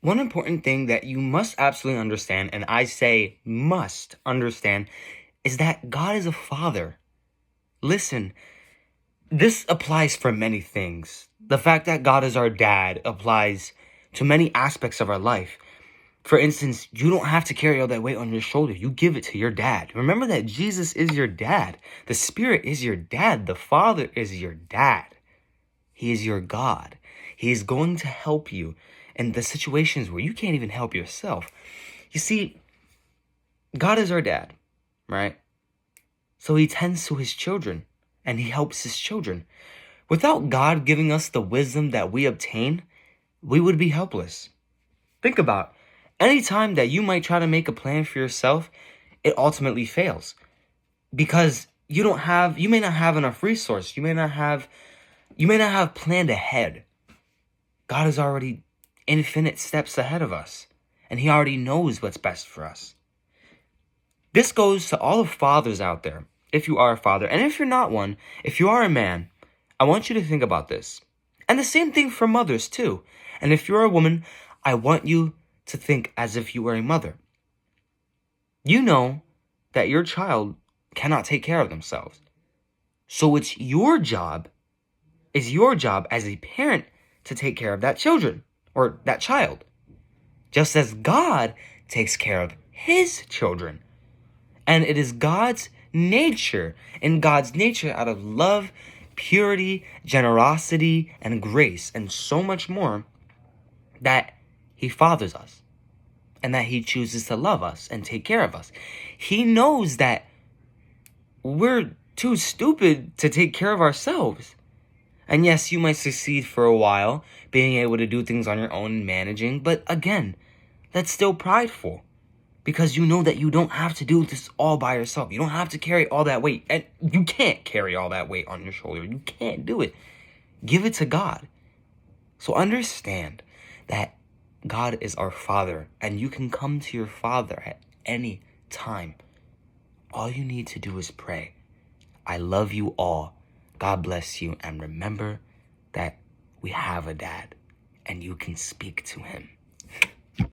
One important thing that you must absolutely understand, and I say must understand, is that God is a father. Listen, this applies for many things. The fact that God is our dad applies to many aspects of our life. For instance, you don't have to carry all that weight on your shoulder. You give it to your dad. Remember that Jesus is your dad. The Spirit is your dad. The Father is your dad. He is your God. He is going to help you in the situations where you can't even help yourself. You see, God is our dad, right? So he tends to his children and he helps his children. Without God giving us the wisdom that we obtain, we would be helpless. Think about any time that you might try to make a plan for yourself, it ultimately fails because you may not have enough resource. You may not have planned ahead. God is already infinite steps ahead of us, and he already knows what's best for us. This goes to all the fathers out there, if you are a father, and if you're not one, if you are a man, I want you to think about this. And the same thing for mothers too. And if you're a woman, I want you to think as if you were a mother. You know that your child cannot take care of themselves. So it's your job as a parent to take care of that children or that child. Just as God takes care of his children. And it is God's nature, out of love, purity, generosity, and grace, and so much more, that he fathers us and that he chooses to love us and take care of us. He knows that we're too stupid to take care of ourselves. And yes, you might succeed for a while, being able to do things on your own and managing, but again, that's still prideful. Because you know that you don't have to do this all by yourself. You don't have to carry all that weight. And you can't carry all that weight on your shoulder. You can't do it. Give it to God. So understand that God is our Father. And you can come to your Father at any time. All you need to do is pray. I love you all. God bless you. And remember that we have a dad. And you can speak to him.